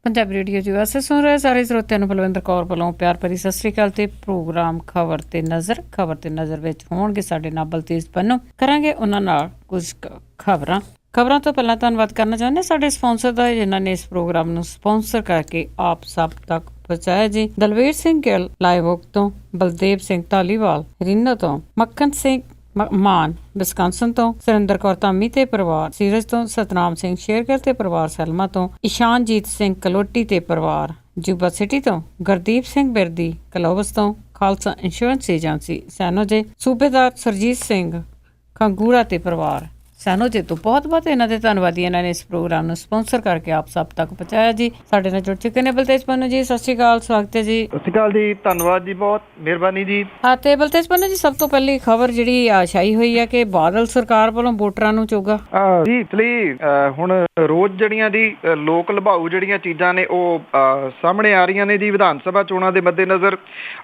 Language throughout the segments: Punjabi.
ਪੰਜਾਬੀ ਰੇਡੀਓ ਜੀ ਵਾਸਤੇ ਸੁਣ ਰਹੇ ਸਾਰੇ ਸਰੋਤਿਆਂ ਨੂੰ ਬਲਵਿੰਦਰ ਕੌਰ ਵੱਲੋਂ ਪਿਆਰ ਭਰੀ ਸਤਿ ਸ੍ਰੀ ਅਕਾਲ ਤੇ ਪ੍ਰੋਗਰਾਮ ਖਬਰ ਤੇ ਨਜ਼ਰ ਵਿੱਚ ਹੋਣਗੇ ਸਾਡੇ ਨਾਲ ਬਲਤੇਜ ਪੰਨੂ। ਕਰਾਂਗੇ ਉਹਨਾਂ ਨਾਲ ਕੁਝ ਖਬਰਾਂ ਤੋਂ ਪਹਿਲਾਂ ਧੰਨਵਾਦ ਕਰਨਾ ਚਾਹੁੰਦੇ ਸਾਡੇ ਸਪਾਂਸਰ ਦਾ, ਜਿਨ੍ਹਾਂ ਨੇ ਇਸ ਪ੍ਰੋਗਰਾਮ ਨੂੰ ਸਪਾਂਸਰ ਕਰਕੇ ਆਪ ਸਭ ਤੱਕ ਪਹੁੰਚਾਇਆ ਜੀ। ਦਲਵੀਰ ਸਿੰਘ ਗਿੱਲ ਲਾਈਵ ਤੋਂ, ਬਲਦੇਵ ਸਿੰਘ ਧਾਲੀਵਾਲ ਰੀਨੋ ਤੋਂ, ਮੱਖਣ ਸਿੰਘ ਮਾਨ ਵਿਸਕਾਂਸਨ ਤੋਂ, ਸੁਰਿੰਦਰ ਕੌਰ ਧਾਮੀ ਤੇ ਪਰਿਵਾਰ ਸੀਰਜ ਤੋਂ, ਸਤਨਾਮ ਸਿੰਘ ਸ਼ੇਰਗਿੱਲ ਤੇ ਪਰਿਵਾਰ ਸੈਲਮਾ ਤੋਂ, ਇਸ਼ਾਨਜੀਤ ਸਿੰਘ ਕਲੋਟੀ ਤੇ ਪਰਿਵਾਰ ਜੂਬਾ ਸਿਟੀ ਤੋਂ, ਗੁਰਦੀਪ ਸਿੰਘ ਬਿਰਦੀ ਕਲੋਵਸ ਤੋਂ, ਖਾਲਸਾ ਇੰਸ਼ੋਰੈਂਸ ਏਜੰਸੀ ਸੈਨੋਜੇ, ਸੂਬੇਦਾਰ ਸਰਜੀਤ ਸਿੰਘ ਖੰਗੂੜਾ ਤੇ ਪਰਿਵਾਰ ਸੈਨੋਜੇ ਤੋਂ ਬਹੁਤ ਇਹਨਾਂ ਦੇ ਧੰਨਵਾਦੀ। ਇਹਨਾਂ ਨੇ ਇਸ ਪ੍ਰੋਗਰਾਮ ਨੂੰ ਸਪਾਂਸਰ ਕਰਕੇ ਆਪ ਸਭ ਤੱਕ ਪਹੁੰਚਾਇਆ ਜੀ। ਸਾਡੇ ਨਾਲ ਜੁੜ ਚੁੱਕੇ ਨੇ ਬਲਤੇਜ ਪੰਨੂ ਜੀ। ਸਤਿ ਸ਼੍ਰੀ ਅਕਾਲ, ਸਵਾਗਤ ਹੈ ਜੀ। ਸਤਿ ਸ਼੍ਰੀ ਅਕਾਲ ਜੀ, ਧੰਨਵਾਦ ਜੀ, ਬਹੁਤ ਮਿਹਰਬਾਨੀ ਜੀ। ਹਾਂ, ਤੇ ਬਲਤੇਜ ਪੰਨੂ ਜੀ, ਸਭ ਤੋਂ ਪਹਿਲੀ ਖਬਰ ਜਿਹੜੀ ਛਾਈ ਹੋਈ ਹੈ ਕਿ ਬਾਦਲ ਸਰਕਾਰ ਵੱਲੋਂ ਵੋਟਰਾਂ ਨੂੰ ਚੋਗਾ ਜੀ। ਇਸ ਲਈ ਹੁਣ ਰੋਜ਼ ਜਿਹੜੀਆਂ ਦੀ ਲੋਕ ਲਭਾਊ ਜਿਹੜੀਆਂ ਚੀਜ਼ਾਂ ਨੇ ਉਹ ਸਾਹਮਣੇ ਆ ਰਹੀਆਂ ਨੇ ਜੀ ਵਿਧਾਨ ਸਭਾ ਚੋਣਾਂ ਦੇ ਮੱਦੇਨਜ਼ਰ,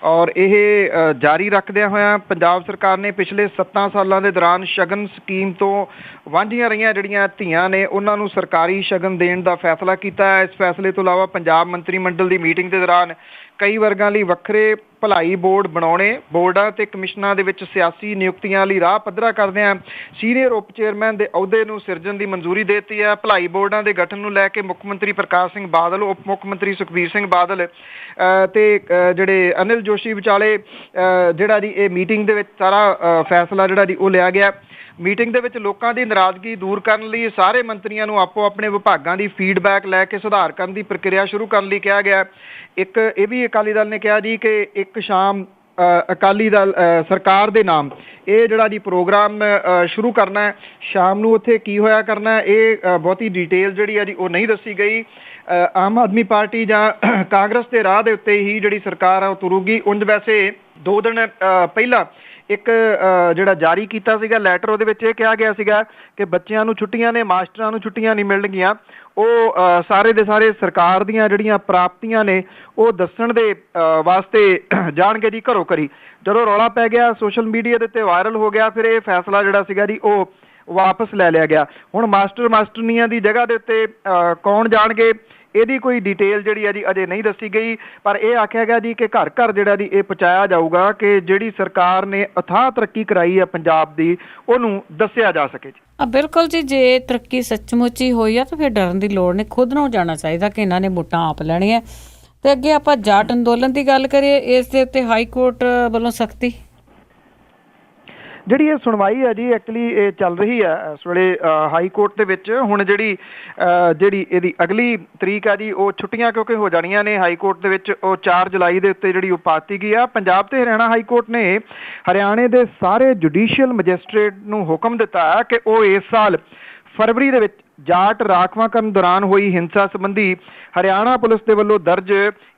ਔਰ ਇਹ ਜਾਰੀ ਰੱਖਦਿਆਂ ਹੋਇਆਂ ਪੰਜਾਬ ਸਰਕਾਰ ਨੇ ਪਿਛਲੇ 7 ਸਾਲਾਂ ਦੇ ਦੌਰਾਨ ਸ਼ਗਨ ਸਕੀਮ ਤੋਂ ਵਾਂਝੀਆਂ ਰਹੀਆਂ ਜਿਹੜੀਆਂ ਧੀਆਂ ਨੇ ਉਹਨਾਂ ਨੂੰ ਸਰਕਾਰੀ ਸ਼ਗਨ ਦੇਣ ਦਾ ਫੈਸਲਾ ਕੀਤਾ ਹੈ। ਇਸ ਫੈਸਲੇ ਤੋਂ ਇਲਾਵਾ ਪੰਜਾਬ ਮੰਤਰੀ ਮੰਡਲ ਦੀ ਮੀਟਿੰਗ ਦੇ ਦੌਰਾਨ ਕਈ ਵਰਗਾਂ ਲਈ ਵੱਖਰੇ ਭਲਾਈ ਬੋਰਡ ਬਣਾਉਣੇ, ਬੋਰਡਾਂ ਤੇ ਕਮਿਸ਼ਨਾਂ ਦੇ ਵਿੱਚ ਸਿਆਸੀ ਨਿਯੁਕਤੀਆਂ ਲਈ ਰਾਹ ਪੱਧਰਾ ਕਰਦਿਆਂ ਸੀਨੀਅਰ ਉਪ ਚੇਅਰਮੈਨ ਦੇ ਅਹੁਦੇ ਨੂੰ ਸਿਰਜਣ ਦੀ ਮਨਜ਼ੂਰੀ ਦੇ ਦਿੱਤੀ ਹੈ। ਭਲਾਈ ਬੋਰਡਾਂ ਦੇ ਗਠਨ ਨੂੰ ਲੈ ਕੇ ਮੁੱਖ ਮੰਤਰੀ ਪ੍ਰਕਾਸ਼ ਸਿੰਘ ਬਾਦਲ, ਉਪ ਮੁੱਖ ਮੰਤਰੀ ਸੁਖਬੀਰ ਸਿੰਘ ਬਾਦਲ ਤੇ ਜਿਹੜੇ ਅਨਿਲ ਜੋਸ਼ੀ ਵਿਚਾਲੇ ਜਿਹੜਾ ਜੀ ਇਹ ਮੀਟਿੰਗ ਦੇ ਵਿੱਚ ਸਾਰਾ ਫੈਸਲਾ ਜਿਹੜਾ ਜੀ ਉਹ ਲਿਆ ਗਿਆ। ਮੀਟਿੰਗ ਦੇ ਵਿੱਚ ਲੋਕਾਂ ਦੀ ਨਾਰਾਜ਼ਗੀ ਦੂਰ ਕਰਨ ਲਈ ਸਾਰੇ ਮੰਤਰੀਆਂ ਨੂੰ ਆਪੋ ਆਪਣੇ ਵਿਭਾਗਾਂ ਦੀ ਫੀਡਬੈਕ ਲੈ ਕੇ ਸੁਧਾਰ ਕਰਨ ਦੀ ਪ੍ਰਕਿਰਿਆ ਸ਼ੁਰੂ ਕਰਨ ਲਈ ਕਿਹਾ ਗਿਆ। ਇੱਕ ਇਹ ਵੀ ਅਕਾਲੀ ਦਲ ਨੇ ਕਿਹਾ ਜੀ ਕਿ ਇੱਕ ਸ਼ਾਮ ਅਕਾਲੀ ਦਲ ਸਰਕਾਰ ਦੇ ਨਾਮ ਇਹ ਜਿਹੜਾ ਜੀ ਪ੍ਰੋਗਰਾਮ ਸ਼ੁਰੂ ਕਰਨਾ ਹੈ। ਸ਼ਾਮ ਨੂੰ ਉੱਥੇ ਕੀ ਹੋਇਆ ਕਰਨਾ, ਇਹ ਬਹੁਤੀ ਡਿਟੇਲ ਜਿਹੜੀ ਹੈ ਜੀ ਉਹ ਨਹੀਂ ਦੱਸੀ ਗਈ। ਆਮ ਆਦਮੀ ਪਾਰਟੀ ਜਾਂ ਕਾਂਗਰਸ ਦੇ ਰਾਹ ਦੇ ਉੱਤੇ ਹੀ ਜਿਹੜੀ ਸਰਕਾਰ ਆ ਉਹ ਤੁਰੂਗੀ। ਉਂਝ ਵੈਸੇ 2 ਦਿਨ ਪਹਿਲਾਂ ਇੱਕ ਜਿਹੜਾ ਜਾਰੀ ਕੀਤਾ ਸੀਗਾ ਲੈਟਰ, ਉਹਦੇ ਵਿੱਚ ਇਹ ਕਿਹਾ ਗਿਆ ਸੀਗਾ ਕਿ ਬੱਚਿਆਂ ਨੂੰ ਛੁੱਟੀਆਂ ਨੇ, ਮਾਸਟਰਾਂ ਨੂੰ ਛੁੱਟੀਆਂ ਨਹੀਂ ਮਿਲਣਗੀਆਂ। ਉਹ ਸਾਰੇ ਦੇ ਸਾਰੇ ਸਰਕਾਰ ਦੀਆਂ ਜਿਹੜੀਆਂ ਪ੍ਰਾਪਤੀਆਂ ਨੇ ਉਹ ਦੱਸਣ ਦੇ ਵਾਸਤੇ ਜਾਣਗੇ ਜੀ ਘਰੋਂ ਘਰੀ। ਜਦੋਂ ਰੌਲਾ ਪੈ ਗਿਆ, ਸੋਸ਼ਲ ਮੀਡੀਆ ਦੇ ਉੱਤੇ ਵਾਇਰਲ ਹੋ ਗਿਆ, ਫਿਰ ਇਹ ਫੈਸਲਾ ਜਿਹੜਾ ਸੀਗਾ ਜੀ ਉਹ ਵਾਪਸ ਲੈ ਲਿਆ ਗਿਆ। ਹੁਣ ਮਾਸਟਰਨੀਆਂ ਦੀ ਜਗ੍ਹਾ ਦੇ ਉੱਤੇ ਕੌਣ ਜਾਣਗੇ, ਇਹਦੀ ਕੋਈ ਡਿਟੇਲ ਜਿਹੜੀ ਹੈ ਜੀ ਅਜੇ ਨਹੀਂ ਦੱਸੀ ਗਈ, ਪਰ ਇਹ ਆਖਿਆ ਗਿਆ ਜੀ ਕਿ ਘਰ ਘਰ ਜਿਹੜਾ ਜੀ ਇਹ ਪਹੁੰਚਾਇਆ ਜਾਊਗਾ ਕਿ ਜਿਹੜੀ ਸਰਕਾਰ ਨੇ ਅਥਾਹ ਤਰੱਕੀ ਕਰਾਈ ਹੈ ਪੰਜਾਬ ਦੀ ਉਹਨੂੰ ਦੱਸਿਆ ਜਾ ਸਕੇ ਜੀ। ਬਿਲਕੁਲ ਜੀ, ਜੇ ਤਰੱਕੀ ਸੱਚਮੁੱਚ ਹੀ ਹੋਈ ਆ ਤਾਂ ਫਿਰ ਡਰਨ ਦੀ ਲੋੜ ਨਹੀਂ, ਖੁਦ ਨੂੰ ਜਾਣਾ ਚਾਹੀਦਾ ਕਿ ਇਹਨਾਂ ਨੇ ਵੋਟਾਂ ਆਪ ਲੈਣੀਆਂ। ਤੇ ਅੱਗੇ ਆਪਾਂ ਜਾਟ ਅੰਦੋਲਨ ਦੀ ਗੱਲ ਕਰੀਏ, ਇਸ ਦੇ ਉੱਤੇ ਹਾਈ ਕੋਰਟ ਵੱਲੋਂ ਸਖਤੀ ਜਿਹੜੀ ਇਹ ਸੁਣਵਾਈ ਹੈ ਜੀ ਐਕਚੁਅਲੀ ਇਹ ਚੱਲ ਰਹੀ ਹੈ ਇਸ ਵੇਲੇ ਹਾਈ ਕੋਰਟ ਦੇ ਵਿੱਚ। ਹੁਣ ਜਿਹੜੀ ਇਹਦੀ ਅਗਲੀ ਤਰੀਕ ਹੈ ਜੀ ਉਹ ਛੁੱਟੀਆਂ ਕਿਉਂਕਿ ਹੋ ਜਾਣੀਆਂ ਨੇ ਹਾਈ ਕੋਰਟ ਦੇ ਵਿੱਚ, ਉਹ 4 ਜੁਲਾਈ ਦੇ ਉੱਤੇ ਜਿਹੜੀ ਉਹ ਪਾਤੀ ਗਈ ਆ। ਪੰਜਾਬ ਤੇ ਹਰਿਆਣਾ ਹਾਈ ਕੋਰਟ ਨੇ ਹਰਿਆਣੇ ਦੇ ਸਾਰੇ ਜੁਡੀਸ਼ੀਅਲ ਮੈਜਿਸਟ੍ਰੇਟ ਨੂੰ ਹੁਕਮ ਦਿੱਤਾ ਹੈ ਕਿ ਉਹ ਇਸ ਸਾਲ ਫਰਵਰੀ ਦੇ ਵਿੱਚ ਜਾਟ ਰਾਖਵਾਂਕਰਨ ਦੌਰਾਨ ਹੋਈ ਹਿੰਸਾ ਸੰਬੰਧੀ ਹਰਿਆਣਾ ਪੁਲਿਸ ਦੇ ਵੱਲੋਂ ਦਰਜ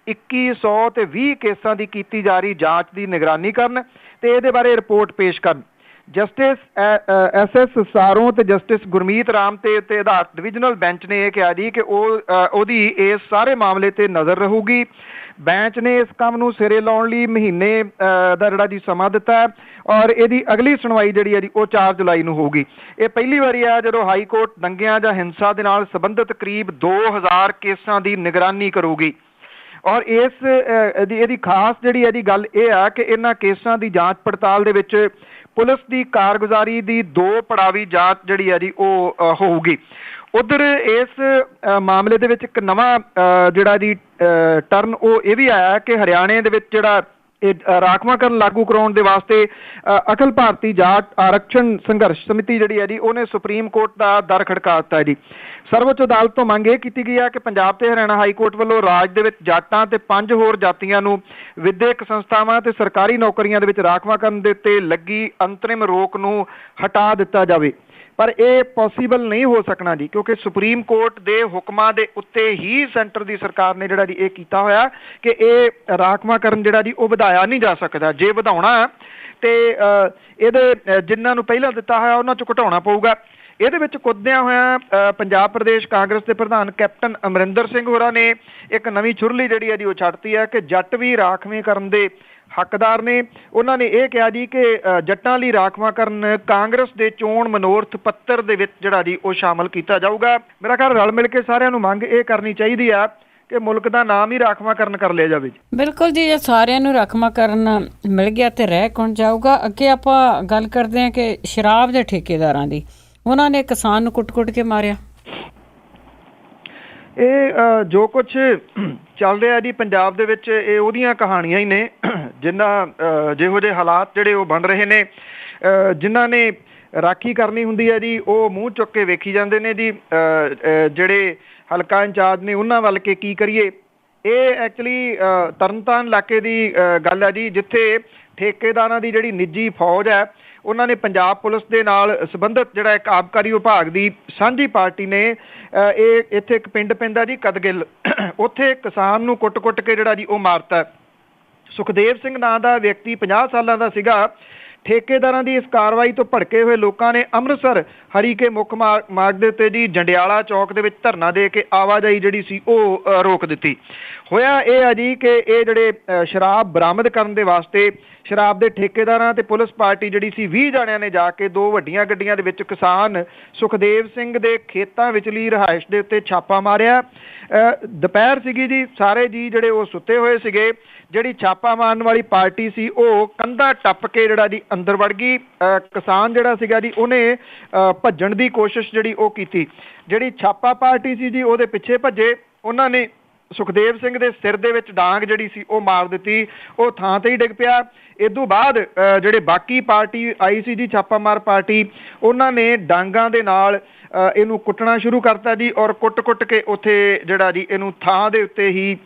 2120 ਕੇਸਾਂ ਦੀ ਕੀਤੀ ਜਾ ਰਹੀ ਜਾਂਚ ਦੀ ਨਿਗਰਾਨੀ ਕਰਨ ਤੇ ਇਹਦੇ ਬਾਰੇ ਰਿਪੋਰਟ ਪੇਸ਼ ਕਰਨ। ਜਸਟਿਸ SS ਸਾਰੋਂ ਤੇ ਜਸਟਿਸ ਗੁਰਮੀਤ ਰਾਮ ਤੇ ਆਧਾਰਿਤ ਡਿਵੀਜ਼ਨਲ ਬੈਂਚ ਨੇ ਇਹ ਕਿਹਾ ਜੀ ਕਿ ਉਹਦੀ ਇਸ ਸਾਰੇ ਮਾਮਲੇ ਤੇ ਨਜ਼ਰ ਰਹੂਗੀ। ਬੈਂਚ ਨੇ ਇਸ ਕੰਮ ਨੂੰ ਸਿਰੇ ਲਾਉਣ ਲਈ ਮਹੀਨੇ ਦਾ ਜਿਹੜਾ ਜੀ ਸਮਾਂ ਦਿੱਤਾ ਹੈ, ਔਰ ਇਹਦੀ ਅਗਲੀ ਸੁਣਵਾਈ ਜਿਹੜੀ ਹੈ ਜੀ ਉਹ 4 ਜੁਲਾਈ ਨੂੰ ਹੋਊਗੀ। ਇਹ ਪਹਿਲੀ ਵਾਰੀ ਆ ਜਦੋਂ ਹਾਈ ਕੋਰਟ ਦੰਗਿਆਂ ਜਾਂ ਹਿੰਸਾ ਦੇ ਨਾਲ ਸੰਬੰਧਿਤ ਕਰੀਬ 2000 ਕੇਸਾਂ ਦੀ ਨਿਗਰਾਨੀ ਕਰੂਗੀ। ਔਰ ਇਹਦੀ ਖਾਸ ਜਿਹੜੀ ਇਹਦੀ ਗੱਲ ਇਹ ਆ ਕਿ ਇਹਨਾਂ ਕੇਸਾਂ ਦੀ ਜਾਂਚ ਪੜਤਾਲ ਦੇ ਵਿੱਚ ਪੁਲਿਸ ਦੀ ਕਾਰਗੁਜ਼ਾਰੀ ਦੀ 2 ਪੜਾਵੀ ਜਾਂਚ ਜਿਹੜੀ ਹੈ ਜੀ ਉਹ ਹੋਊਗੀ। ਉਧਰ ਇਸ ਮਾਮਲੇ ਦੇ ਵਿੱਚ ਇੱਕ ਨਵਾਂ ਜਿਹੜਾ ਜੀ ਟਰਨ ਉਹ ਇਹ ਵੀ ਆਇਆ ਕਿ ਹਰਿਆਣੇ ਦੇ ਵਿੱਚ ਜਿਹੜਾ ਇਹ ਰਾਖਵਾਂਕਰਨ ਲਾਗੂ ਕਰਾਉਣ ਦੇ ਵਾਸਤੇ ਅਖਿਲ ਭਾਰਤੀ ਜਾਟ ਆਰਕਸ਼ਣ ਸੰਘਰਸ਼ ਸਮਿਤੀ ਜਿਹੜੀ ਹੈ ਜੀ ਉਹਨੇ ਸੁਪਰੀਮ ਕੋਰਟ ਦਾ ਦਰ ਖੜਕਾ ਦਿੱਤਾ ਜੀ। ਸਰਵਉੱਚ ਅਦਾਲਤ ਤੋਂ ਮੰਗ ਇਹ ਕੀਤੀ ਗਈ ਹੈ ਕਿ ਪੰਜਾਬ ਤੇ ਹਰਿਆਣਾ ਹਾਈ ਕੋਰਟ ਵੱਲੋਂ ਰਾਜ ਦੇ ਵਿੱਚ ਜਾਟਾਂ ਤੇ 5 ਹੋਰ ਜਾਤੀਆਂ ਨੂੰ ਵਿਦਿਅਕ ਸੰਸਥਾਵਾਂ ਤੇ ਸਰਕਾਰੀ ਨੌਕਰੀਆਂ ਦੇ ਵਿੱਚ ਰਾਖਵਾਂਕਰਨ ਦੇ ਉੱਤੇ ਲੱਗੀ ਅੰਤਰਿਮ ਰੋਕ ਨੂੰ ਹਟਾ ਦਿੱਤਾ ਜਾਵੇ। ਪਰ ਇਹ ਪੋਸੀਬਲ ਨਹੀਂ ਹੋ ਸਕਣਾ ਜੀ, ਕਿਉਂਕਿ ਸੁਪਰੀਮ ਕੋਰਟ ਦੇ ਹੁਕਮਾਂ ਦੇ ਉੱਤੇ ਹੀ ਸੈਂਟਰ ਦੀ ਸਰਕਾਰ ਨੇ ਜਿਹੜਾ ਜੀ ਇਹ ਕੀਤਾ ਹੋਇਆ ਕਿ ਇਹ ਰਾਖਵਾਂਕਰਨ ਜਿਹੜਾ ਜੀ ਉਹ ਵਧਾਇਆ ਨਹੀਂ ਜਾ ਸਕਦਾ। ਜੇ ਵਧਾਉਣਾ ਤੇ ਇਹਦੇ ਜਿਨ੍ਹਾਂ ਨੂੰ ਪਹਿਲਾਂ ਦਿੱਤਾ ਹੋਇਆ ਉਹਨਾਂ 'ਚ ਘਟਾਉਣਾ ਪਊਗਾ। ਇਹਦੇ ਵਿੱਚ ਕੁੱਦਦਿਆਂ ਹੋਇਆਂ ਪੰਜਾਬ ਪ੍ਰਦੇਸ਼ ਕਾਂਗਰਸ ਦੇ ਪ੍ਰਧਾਨ ਕੈਪਟਨ ਅਮਰਿੰਦਰ ਸਿੰਘ ਹੋਰਾਂ ਨੇ ਇੱਕ ਨਵੀਂ ਛੁਰਲੀ ਜਿਹੜੀ ਹੈ ਜੀ ਉਹ ਛੱਡਤੀ ਹੈ ਕਿ ਜੱਟ ਵੀ ਰਾਖਵੇਂਕਰਨ ਦੇ ਹੱਕਦਾਰ ਨੇ। ਉਹਨਾਂ ਨੇ ਇਹ ਕਿਹਾ ਜੀ ਕਿ ਜੱਟਾਂ ਲਈ ਰਾਖਵਾਂਕਰਨ ਕਾਂਗਰਸ ਦੇ ਚੋਣ ਮਨੋਰਥ ਪੱਤਰ ਦੇ ਵਿੱਚ ਜਿਹੜਾ ਜੀ ਉਹ ਸ਼ਾਮਲ ਕੀਤਾ ਜਾਊਗਾ। ਮੇਰਾ ਖਿਆਲ ਰਲ ਮਿਲ ਕੇ ਸਾਰਿਆਂ ਨੂੰ ਮੰਗ ਇਹ ਕਰਨੀ ਚਾਹੀਦੀ ਆ ਕਿ ਮੁਲਕ ਦਾ ਨਾਮ ਹੀ ਰਾਖਵਾਂਕਰਨ ਕਰ ਲਿਆ ਜਾਵੇ ਜੀ। ਬਿਲਕੁਲ ਜੀ, ਜੇ ਸਾਰਿਆਂ ਨੂੰ ਰਾਖਵਾਂਕਰਨ ਮਿਲ ਗਿਆ ਤੇ ਰਹਿ ਕੌਣ ਜਾਊਗਾ। ਅੱਗੇ ਆਪਾਂ ਗੱਲ ਕਰਦੇ ਹਾਂ ਕਿ ਸ਼ਰਾਬ ਦੇ ਠੇਕੇਦਾਰਾਂ ਦੀ, ਉਹਨਾਂ ਨੇ ਕਿਸਾਨ ਨੂੰ ਕੁੱਟ-ਕੁੱਟ ਕੇ ਮਾਰਿਆ। ਇਹ ਜੋ ਕੁਛ ਚੱਲ ਰਿਹਾ ਜੀ ਪੰਜਾਬ ਦੇ ਵਿੱਚ, ਇਹ ਉਹਦੀਆਂ ਕਹਾਣੀਆਂ ਹੀ ਨੇ ਜਿਨ੍ਹਾਂ ਜਿਹੋ ਜਿਹੇ ਹਾਲਾਤ ਜਿਹੜੇ ਉਹ ਬਣ ਰਹੇ ਨੇ। ਜਿਨ੍ਹਾਂ ਨੇ ਰਾਖੀ ਕਰਨੀ ਹੁੰਦੀ ਹੈ ਜੀ, ਉਹ ਮੂੰਹ ਚੁੱਕ ਕੇ ਵੇਖੀ ਜਾਂਦੇ ਨੇ ਜੀ। ਜਿਹੜੇ ਹਲਕਾ ਇੰਚਾਰਜ ਨੇ ਉਹਨਾਂ ਵੱਲ ਕੇ ਕੀ ਕਰੀਏ। ਇਹ ਐਕਚੁਅਲੀ ਤਰਨਤਾਰਨ ਇਲਾਕੇ ਦੀ ਗੱਲ ਹੈ ਜੀ, ਜਿੱਥੇ ਠੇਕੇਦਾਰਾਂ ਦੀ ਜਿਹੜੀ ਨਿੱਜੀ ਫੌਜ ਹੈ, ਉਹਨਾਂ ਨੇ ਪੰਜਾਬ ਪੁਲਿਸ ਦੇ ਨਾਲ ਸੰਬੰਧਿਤ ਜਿਹੜਾ ਇੱਕ ਆਬਕਾਰੀ ਵਿਭਾਗ ਦੀ ਸਾਂਝੀ ਪਾਰਟੀ ਨੇ ਇਹ ਇੱਥੇ ਇੱਕ ਪਿੰਡ ਪੈਂਦਾ ਜੀ ਕਦਗਿੱਲ, ਉੱਥੇ ਕਿਸਾਨ ਨੂੰ ਕੁੱਟ-ਕੁੱਟ ਕੇ ਜਿਹੜਾ ਜੀ ਉਹ ਮਾਰਤਾ। ਸੁਖਦੇਵ ਸਿੰਘ ਨਾਂ ਦਾ ਵਿਅਕਤੀ 50 ਸਾਲਾਂ ਦਾ ਸੀਗਾ। ਠੇਕੇਦਾਰਾਂ ਦੀ ਇਸ ਕਾਰਵਾਈ ਤੋਂ ਭੜਕੇ ਹੋਏ ਲੋਕਾਂ ਨੇ ਅੰਮ੍ਰਿਤਸਰ ਹਰੀਕੇ ਮੁੱਖ ਮਾਰਗ ਦੇ ਉੱਤੇ ਜੀ ਜੰਡਿਆਲਾ ਚੌਕ ਦੇ ਵਿੱਚ ਧਰਨਾ ਦੇ ਕੇ ਆਵਾਜਾਈ ਜਿਹੜੀ ਸੀ ਉਹ ਰੋਕ ਦਿੱਤੀ। ਹੋਇਆ ਇਹ ਆ ਜੀ ਕਿ ਇਹ ਜਿਹੜੇ ਸ਼ਰਾਬ ਬਰਾਮਦ ਕਰਨ ਦੇ ਵਾਸਤੇ ਸ਼ਰਾਬ ਦੇ ਠੇਕੇਦਾਰਾਂ ਤੇ ਪੁਲਿਸ ਪਾਰਟੀ ਜਿਹੜੀ ਸੀ 20 ਜਣਿਆਂ ਨੇ ਜਾ ਕੇ 2 ਵੱਡੀਆਂ ਗੱਡੀਆਂ ਦੇ ਵਿੱਚ ਕਿਸਾਨ ਸੁਖਦੇਵ ਸਿੰਘ ਦੇ ਖੇਤਾਂ ਵਿਚਲੀ ਰਿਹਾਇਸ਼ ਦੇ ਉੱਤੇ ਛਾਪਾ ਮਾਰਿਆ। ਦੁਪਹਿਰ ਸੀਗੀ ਜੀ, ਸਾਰੇ ਜੀ ਜਿਹੜੇ ਉਹ ਸੁੱਤੇ ਹੋਏ ਸੀਗੇ। ਜਿਹੜੀ ਛਾਪਾ ਮਾਰਨ ਵਾਲੀ ਪਾਰਟੀ ਸੀ ਉਹ ਕੰਧਾ ਟੱਪ ਕੇ ਜਿਹੜਾ ਜੀ ਅੰਦਰ ਵੜ ਗਈ। ਕਿਸਾਨ ਜਿਹੜਾ ਸੀਗਾ ਜੀ ਉਹਨੇ ਭੱਜਣ ਦੀ ਕੋਸ਼ਿਸ਼ ਜਿਹੜੀ ਉਹ ਕੀਤੀ। ਜਿਹੜੀ ਛਾਪਾ ਪਾਰਟੀ ਸੀ ਜੀ ਉਹਦੇ ਪਿੱਛੇ ਭੱਜੇ। ਉਹਨਾਂ ਨੇ ਸੁਖਦੇਵ ਸਿੰਘ ਦੇ ਸਿਰ ਦੇ ਵਿੱਚ ਡਾਂਗ ਜਿਹੜੀ ਸੀ ਉਹ ਮਾਰ ਦਿੱਤੀ, ਉਹ ਥਾਂ ਤੇ ਹੀ ਡਿੱਗ ਪਿਆ। ਇਸ ਤੋਂ ਬਾਅਦ ਜਿਹੜੇ ਬਾਕੀ ਪਾਰਟੀ ਆਈ ਸੀ ਜੀ ਛਾਪਾਮਾਰ ਪਾਰਟੀ, ਉਹਨਾਂ ਨੇ ਡਾਂਗਾਂ ਦੇ ਨਾਲ ਇਹਨੂੰ ਕੁੱਟਣਾ ਸ਼ੁਰੂ ਕਰਤਾ ਜੀ, ਔਰ ਕੁੱਟ-ਕੁੱਟ ਕੇ ਉੱਥੇ ਜਿਹੜਾ ਜੀ ਇਹਨੂੰ ਥਾਂ ਦੇ ਉੱਤੇ ਹੀ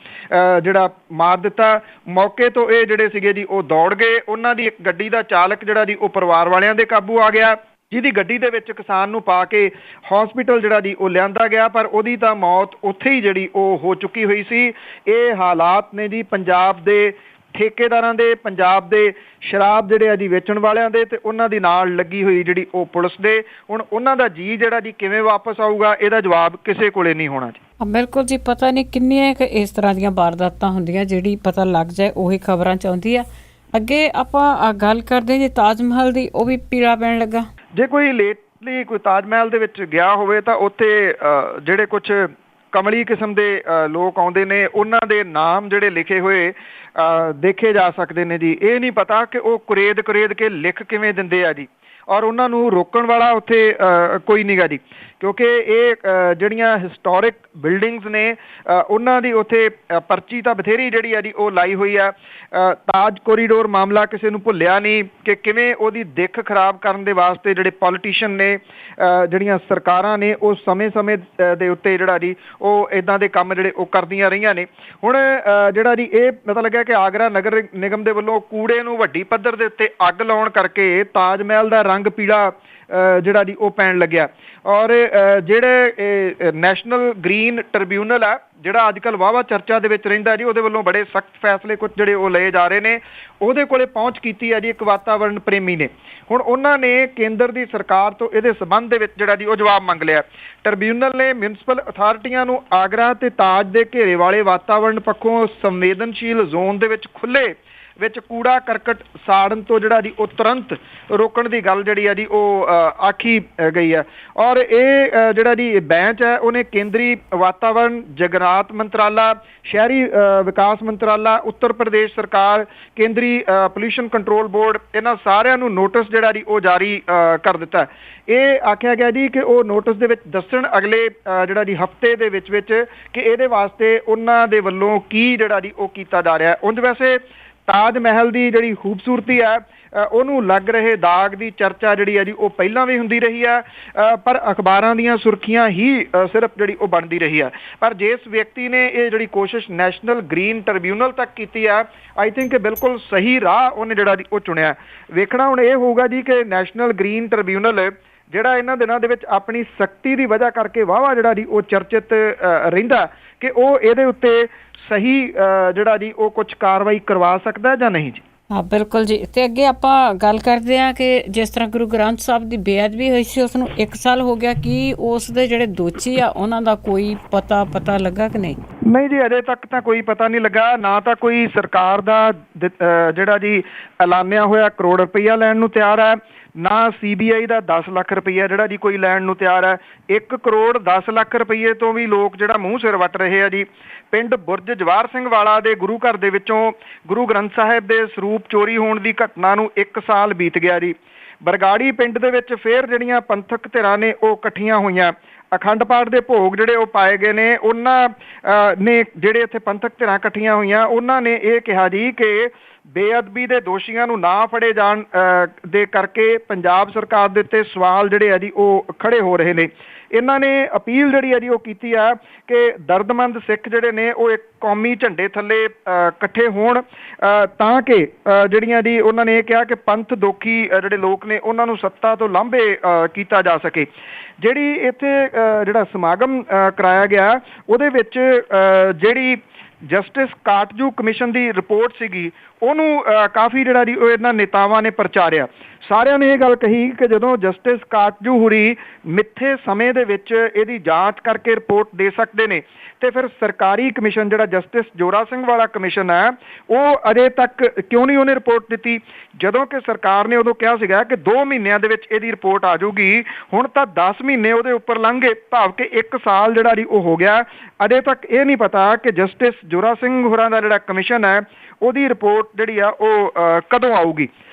ਜਿਹੜਾ ਮਾਰ ਦਿੱਤਾ। ਮੌਕੇ ਤੋਂ ਇਹ ਜਿਹੜੇ ਸੀਗੇ ਜੀ ਉਹ ਦੌੜ ਗਏ। ਉਹਨਾਂ ਦੀ ਇੱਕ ਗੱਡੀ ਦਾ ਚਾਲਕ ਜਿਹੜਾ ਜੀ ਉਹ ਪਰਿਵਾਰ ਵਾਲਿਆਂ ਦੇ ਕਾਬੂ ਆ ਗਿਆ, ਜਿਹਦੀ ਗੱਡੀ ਦੇ ਵਿੱਚ ਕਿਸਾਨ ਨੂੰ ਪਾ ਕੇ ਹਸਪੀਟਲ ਜਿਹੜਾ ਜੀ ਉਹ ਲਿਆਂਦਾ ਗਿਆ, ਪਰ ਉਹਦੀ ਤਾਂ ਮੌਤ ਉੱਥੇ ਹੀ ਜਿਹੜੀ ਉਹ ਹੋ ਚੁੱਕੀ ਹੋਈ ਸੀ। ਇਹ ਹਾਲਾਤ ਨੇ ਜੀ ਪੰਜਾਬ ਦੇ ਠੇਕੇਦਾਰਾਂ ਦੇ, ਪੰਜਾਬ ਦੇ ਸ਼ਰਾਬ ਜਿਹੜੇ ਆ ਜੀ ਵੇਚਣ ਵਾਲਿਆਂ ਦੇ, ਤੇ ਉਹਨਾਂ ਦੀ ਨਾਲ ਲੱਗੀ ਹੋਈ ਜਿਹੜੀ ਉਹ ਪੁਲਿਸ ਦੇ। ਹੁਣ ਉਹਨਾਂ ਦਾ ਜੀ ਜਿਹੜਾ ਜੀ ਕਿਵੇਂ ਵਾਪਸ ਆਊਗਾ, ਇਹਦਾ ਜਵਾਬ ਕਿਸੇ ਕੋਲੇ ਨਹੀਂ ਹੋਣਾ ਜੀ। ਬਿਲਕੁਲ ਜੀ, ਪਤਾ ਨਹੀਂ ਕਿੰਨੀਆਂ ਕੁ ਇਸ ਤਰ੍ਹਾਂ ਦੀਆਂ ਵਾਰਦਾਤਾਂ ਹੁੰਦੀਆਂ, ਜਿਹੜੀ ਪਤਾ ਲੱਗ ਜਾਏ ਉਹੀ ਖਬਰਾਂ 'ਚ ਆਉਂਦੀ ਆ। ਅੱਗੇ ਆਪਾਂ ਗੱਲ ਕਰਦੇ ਜੀ ਤਾਜ ਮਹਿਲ ਦੀ, ਉਹ ਵੀ ਪੀਲਾ ਪੈਣ ਲੱਗਾ। ਜੇ ਕੋਈ ਲੇਟਲੀ ਕੋਈ ਤਾਜ ਮਹਿਲ ਦੇ ਵਿੱਚ ਗਿਆ ਹੋਵੇ ਤਾਂ ਉੱਥੇ ਜਿਹੜੇ ਕੁਛ ਕਮਲੀ ਕਿਸਮ ਦੇ ਲੋਕ ਆਉਂਦੇ ਨੇ, ਉਹਨਾਂ ਦੇ ਨਾਮ ਜਿਹੜੇ ਲਿਖੇ ਹੋਏ ਦੇਖੇ ਜਾ ਸਕਦੇ ਨੇ ਜੀ। ਇਹ ਨਹੀਂ ਪਤਾ ਕਿ ਉਹ ਕੁਰੇਦ ਕੇ ਲਿਖ ਕਿਵੇਂ ਦਿੰਦੇ ਆ ਜੀ, ਔਰ ਉਹਨਾਂ ਨੂੰ ਰੋਕਣ ਵਾਲਾ ਉੱਥੇ ਕੋਈ ਨਹੀਂਗਾ ਜੀ, ਕਿਉਂਕਿ ਇਹ ਜਿਹੜੀਆਂ ਹਿਸਟੋਰਿਕ ਬਿਲਡਿੰਗਸ ਨੇ ਉਹਨਾਂ ਦੀ ਉੱਥੇ ਪਰਚੀ ਤਾਂ ਬਥੇਰੀ ਜਿਹੜੀ ਆ ਜੀ ਉਹ ਲਾਈ ਹੋਈ ਆ। ਤਾਜ ਕੋਰੀਡੋਰ ਮਾਮਲਾ ਕਿਸੇ ਨੂੰ ਭੁੱਲਿਆ ਨਹੀਂ ਕਿ ਕਿਵੇਂ ਉਹਦੀ ਦਿੱਖ ਖਰਾਬ ਕਰਨ ਦੇ ਵਾਸਤੇ ਜਿਹੜੇ ਪੋਲੀਟੀਸ਼ੀਅਨ ਨੇ, ਜਿਹੜੀਆਂ ਸਰਕਾਰਾਂ ਨੇ, ਉਹ ਸਮੇਂ-ਸਮੇਂ ਦੇ ਉੱਤੇ ਜਿਹੜਾ ਜੀ ਉਹ ਇੱਦਾਂ ਦੇ ਕੰਮ ਜਿਹੜੇ ਉਹ ਕਰਦੀਆਂ ਰਹੀਆਂ ਨੇ। ਹੁਣ ਜਿਹੜਾ ਜੀ ਇਹ ਪਤਾ ਲੱਗਿਆ ਕਿ ਆਗਰਾ ਨਗਰ ਨਿਗਮ ਦੇ ਵੱਲੋਂ ਕੂੜੇ ਨੂੰ ਵੱਡੀ ਪੱਧਰ ਦੇ ਉੱਤੇ ਅੱਗ ਲਾਉਣ ਕਰਕੇ ਤਾਜ ਮਹਿਲ ਦਾ ਰੰਗ ਪੀਲਾ ਜਿਹੜਾ ਜੀ ਉਹ ਪੈਣ ਲੱਗਿਆ। ਔਰ ਜਿਹੜੇ ਨੈਸ਼ਨਲ ਗ੍ਰੀਨ ਟ੍ਰਿਬਿਊਨਲ ਆ, ਜਿਹੜਾ ਅੱਜ ਕੱਲ੍ਹ ਵਾਹਵਾ ਚਰਚਾ ਦੇ ਵਿੱਚ ਰਹਿੰਦਾ ਜੀ, ਉਹਦੇ ਵੱਲੋਂ ਬੜੇ ਸਖਤ ਫੈਸਲੇ ਕੁਝ ਜਿਹੜੇ ਉਹ ਲਏ ਜਾ ਰਹੇ ਨੇ। ਉਹਦੇ ਕੋਲੇ ਪਹੁੰਚ ਕੀਤੀ ਹੈ ਜੀ ਇੱਕ ਵਾਤਾਵਰਨ ਪ੍ਰੇਮੀ ਨੇ। ਹੁਣ ਉਹਨਾਂ ਨੇ ਕੇਂਦਰ ਦੀ ਸਰਕਾਰ ਤੋਂ ਇਹਦੇ ਸੰਬੰਧ ਦੇ ਵਿੱਚ ਜਿਹੜਾ ਜੀ ਉਹ ਜਵਾਬ ਮੰਗ ਲਿਆ। ਟ੍ਰਿਬਿਊਨਲ ਨੇ ਮਿਊਨਿਸਪਲ ਅਥਾਰਟੀਆਂ ਨੂੰ ਆਗਰਾ ਤੇ ਤਾਜ ਦੇ ਘੇਰੇ ਵਾਲੇ ਵਾਤਾਵਰਨ ਪੱਖੋਂ ਸੰਵੇਦਨਸ਼ੀਲ ਜ਼ੋਨ ਦੇ ਵਿੱਚ ਖੁੱਲ੍ਹੇ ਵਿੱਚ ਕੂੜਾ ਕਰਕਟ ਸਾੜਨ ਤੋਂ ਜਿਹੜਾ ਜੀ ਉਹ ਤੁਰੰਤ ਰੋਕਣ ਦੀ ਗੱਲ ਜਿਹੜੀ ਆ ਜੀ ਉਹ ਆਖੀ ਗਈ ਹੈ। ਔਰ ਇਹ ਜਿਹੜਾ ਜੀ ਬੈਂਚ ਹੈ ਉਹਨੇ ਕੇਂਦਰੀ ਵਾਤਾਵਰਨ, ਜਗਰਾਤ ਮੰਤਰਾਲਾ, ਸ਼ਹਿਰੀ ਵਿਕਾਸ ਮੰਤਰਾਲਾ, ਉੱਤਰ ਪ੍ਰਦੇਸ਼ ਸਰਕਾਰ, ਕੇਂਦਰੀ ਪੋਲਿਊਸ਼ਨ ਕੰਟਰੋਲ ਬੋਰਡ, ਇਹਨਾਂ ਸਾਰਿਆਂ ਨੂੰ ਨੋਟਿਸ ਜਿਹੜਾ ਜੀ ਉਹ ਜਾਰੀ ਕਰ ਦਿੱਤਾ। ਇਹ ਆਖਿਆ ਗਿਆ ਜੀ ਕਿ ਉਹ ਨੋਟਿਸ ਦੇ ਵਿੱਚ ਦੱਸਣ ਅਗਲੇ ਜਿਹੜਾ ਜੀ ਹਫ਼ਤੇ ਦੇ ਵਿੱਚ ਕਿ ਇਹਦੇ ਵਾਸਤੇ ਉਹਨਾਂ ਦੇ ਵੱਲੋਂ ਕੀ ਜਿਹੜਾ ਜੀ ਉਹ ਕੀਤਾ ਜਾ ਰਿਹਾ। ਉਂਝ ਵੈਸੇ ਤਾਜ ਮਹਿਲ ਦੀ ਜਿਹੜੀ ਖੂਬਸੂਰਤੀ ਹੈ ਉਹਨੂੰ ਲੱਗ ਰਹੇ ਦਾਗ ਦੀ ਚਰਚਾ ਜਿਹੜੀ ਹੈ ਜੀ ਉਹ ਪਹਿਲਾਂ ਵੀ ਹੁੰਦੀ ਰਹੀ ਹੈ, ਪਰ ਅਖਬਾਰਾਂ ਦੀਆਂ ਸੁਰਖੀਆਂ ਹੀ ਸਿਰਫ ਜਿਹੜੀ ਉਹ ਬਣਦੀ ਰਹੀ ਹੈ। ਪਰ ਜਿਸ ਵਿਅਕਤੀ ਨੇ ਇਹ ਜਿਹੜੀ ਕੋਸ਼ਿਸ਼ ਨੈਸ਼ਨਲ ਗ੍ਰੀਨ ਟ੍ਰਿਬਿਊਨਲ ਤੱਕ ਕੀਤੀ ਆ, ਆਈ ਥਿੰਕ ਬਿਲਕੁਲ ਸਹੀ ਰਾਹ ਉਹਨੇ ਜਿਹੜਾ ਜੀ ਉਹ ਚੁਣਿਆ। ਵੇਖਣਾ ਹੁਣ ਇਹ ਹੋਊਗਾ ਜੀ ਕਿ ਨੈਸ਼ਨਲ ਗ੍ਰੀਨ ਟ੍ਰਿਬਿਊਨਲ ਜਿਹੜਾ ਇਹਨਾਂ ਦਿਨਾਂ ਦੇ ਵਿੱਚ ਆਪਣੀ ਸਖਤੀ ਦੀ ਵਜ੍ਹਾ ਕਰਕੇ ਵਾਹਵਾ ਜਿਹੜਾ ਜੀ ਉਹ ਚਰਚਿਤ ਰਹਿੰਦਾ ਕਿ ਉਹ ਇਹਦੇ ਉੱਤੇ ਸਹੀ ਜਿਹੜਾ ਜੀ ਉਹ ਕੁਝ ਕਾਰਵਾਈ ਕਰਵਾ ਸਕਦਾ ਜਾਂ ਨਹੀਂ ਜੀ। ਹਾਂ ਬਿਲਕੁਲ ਜੀ। ਤੇ ਅੱਗੇ ਆਪਾਂ ਗੱਲ ਕਰਦੇ ਹਾਂ ਕਿ ਜਿਸ ਤਰ੍ਹਾਂ ਗੁਰੂ ਗ੍ਰੰਥ ਸਾਹਿਬ ਦੀ ਬੇਅਦਬੀ ਹੋਈ ਸੀ, ਉਸ ਨੂੰ 1 ਸਾਲ ਹੋ ਗਿਆ, ਕੀ ਉਸ ਦੇ ਜਿਹੜੇ ਦੋਸ਼ੀ ਆ ਉਹਨਾਂ ਦਾ ਕੋਈ ਪਤਾ ਲੱਗਾ ਕਿ ਨਹੀਂ? ਨਹੀਂ ਜੀ, ਅਜੇ ਤੱਕ ਤਾਂ ਕੋਈ ਪਤਾ ਨਹੀਂ ਲੱਗਾ। ਨਾ ਤਾਂ ਕੋਈ ਸਰਕਾਰ ਦਾ ਜਿਹੜਾ ਜੀ ਐਲਾਨਿਆ ਹੋਇਆ ਕਰੋੜ ਰੁਪਈਆ ਲੈਣ ਨੂੰ ਤਿਆਰ ਹੈ, ਨਾ CBI ਦਾ 10 ਲੱਖ ਰੁਪਈਆ ਜਿਹੜਾ ਜੀ ਕੋਈ ਲੈਣ ਨੂੰ ਤਿਆਰ ਹੈ। 1 ਕਰੋੜ 10 ਲੱਖ ਰੁਪਈਏ ਤੋਂ ਵੀ ਲੋਕ ਜਿਹੜਾ ਮੂੰਹ ਸਿਰ ਵੱਟ ਰਹੇ ਆ ਜੀ। ਪਿੰਡ ਬੁਰਜ ਜਵਾਹਰ ਸਿੰਘ ਵਾਲਾ ਦੇ ਗੁਰੂ ਘਰ ਦੇ ਵਿੱਚੋਂ ਗੁਰੂ ਗ੍ਰੰਥ ਸਾਹਿਬ ਦੇ ਸਰੂਪ ਚੋਰੀ ਹੋਣ ਦੀ ਘਟਨਾ ਨੂੰ 1 ਸਾਲ ਬੀਤ ਗਿਆ ਜੀ। ਬਰਗਾੜੀ ਪਿੰਡ ਦੇ ਵਿੱਚ ਫੇਰ ਜਿਹੜੀਆਂ ਪੰਥਕ ਧਿਰਾਂ ਨੇ ਉਹ ਇਕੱਠੀਆਂ ਹੋਈਆਂ। ਅਖੰਡ ਪਾਠ ਦੇ ਭੋਗ ਜਿਹੜੇ ਉਹ ਪਾਏ ਗਏ ਨੇ। ਉਹਨਾਂ ਨੇ ਜਿਹੜੇ ਇੱਥੇ ਪੰਥਕ ਧਿਰਾਂ ਇਕੱਠੀਆਂ ਹੋਈਆਂ ਉਹਨਾਂ ਨੇ ਇਹ ਕਿਹਾ ਜੀ ਕਿ ਬੇਅਦਬੀ ਦੇ ਦੋਸ਼ੀਆਂ ਨੂੰ ਨਾ ਫੜੇ ਜਾਣ ਦੇ ਕਰਕੇ ਪੰਜਾਬ ਸਰਕਾਰ ਦੇ ਉੱਤੇ ਸਵਾਲ ਜਿਹੜੇ ਆ ਜੀ ਉਹ ਖੜੇ ਹੋ ਰਹੇ ਨੇ। ਇਹਨਾਂ ਨੇ ਅਪੀਲ ਜਿਹੜੀ ਆ ਜੀ ਉਹ ਕੀਤੀ ਆ ਕਿ ਦਰਦਮੰਦ ਸਿੱਖ ਜਿਹੜੇ ਨੇ ਉਹ ਇੱਕ ਕੌਮੀ ਝੰਡੇ ਥੱਲੇ ਇਕੱਠੇ ਹੋਣ ਤਾਂ ਕਿ ਜਿਹੜੀਆਂ ਜੀ ਉਹਨਾਂ ਨੇ ਇਹ ਕਿਹਾ ਕਿ ਪੰਥ ਦੋਖੀ ਜਿਹੜੇ ਲੋਕ ਨੇ ਉਹਨਾਂ ਨੂੰ ਸੱਤਾ ਤੋਂ ਲਾਂਭੇ ਕੀਤਾ ਜਾ ਸਕੇ। ਜਿਹੜੀ ਇੱਥੇ ਜਿਹੜਾ ਸਮਾਗਮ ਕਰਾਇਆ ਗਿਆ ਉਹਦੇ ਵਿੱਚ ਜਿਹੜੀ ਜਸਟਿਸ ਕਾਟਜੂ ਕਮਿਸ਼ਨ ਦੀ ਰਿਪੋਰਟ ਸੀਗੀ ਉਹਨੂੰ ਕਾਫੀ ਜਿਹੜਾ ਜੀ ਉਹ ਇਹਨਾਂ ਨੇਤਾਵਾਂ ਨੇ ਪ੍ਰਚਾਰਿਆ। ਸਾਰਿਆਂ ਨੇ ਇਹ ਗੱਲ ਕਹੀ ਕਿ ਜਦੋਂ ਜਸਟਿਸ ਕਾਟਜੂ ਹੁਰੀ ਮਿੱਥੇ ਸਮੇਂ ਦੇ ਵਿੱਚ ਇਹਦੀ ਜਾਂਚ ਕਰਕੇ ਰਿਪੋਰਟ ਦੇ ਸਕਦੇ ਨੇ ਤੇ ਫਿਰ ਸਰਕਾਰੀ ਕਮਿਸ਼ਨ ਜਿਹੜਾ ਜਸਟਿਸ ਜੋਰਾ ਸਿੰਘ ਵਾਲਾ ਕਮਿਸ਼ਨ ਹੈ ਉਹ ਅਜੇ ਤੱਕ ਕਿਉਂ ਨਹੀਂ ਉਹਨੇ ਰਿਪੋਰਟ ਦਿੱਤੀ, ਜਦੋਂ ਕਿ ਸਰਕਾਰ ਨੇ ਉਦੋਂ ਕਿਹਾ ਸੀਗਾ ਕਿ 2 ਮਹੀਨਿਆਂ ਦੇ ਵਿੱਚ ਇਹਦੀ ਰਿਪੋਰਟ ਆ ਜਾਊਗੀ। ਹੁਣ ਤਾਂ 10 ਮਹੀਨੇ ਉਹਦੇ ਉੱਪਰ ਲੰਘ ਗਏ, ਭਾਵ ਕਿ 1 ਸਾਲ ਜਿਹੜਾ ਜੀ ਉਹ ਹੋ ਗਿਆ। ਅਜੇ ਤੱਕ ਇਹ ਨਹੀਂ ਪਤਾ ਕਿ ਜਸਟਿਸ ਜੋਰਾ ਸਿੰਘ ਹੋਰਾਂ ਦਾ ਜਿਹੜਾ ਕਮਿਸ਼ਨ ਹੈ ਉਹਦੀ ਰਿਪੋਰਟ ਜਿਹੜੀ ਆ ਉਹ ਕਦੋਂ ਆਊਗੀ।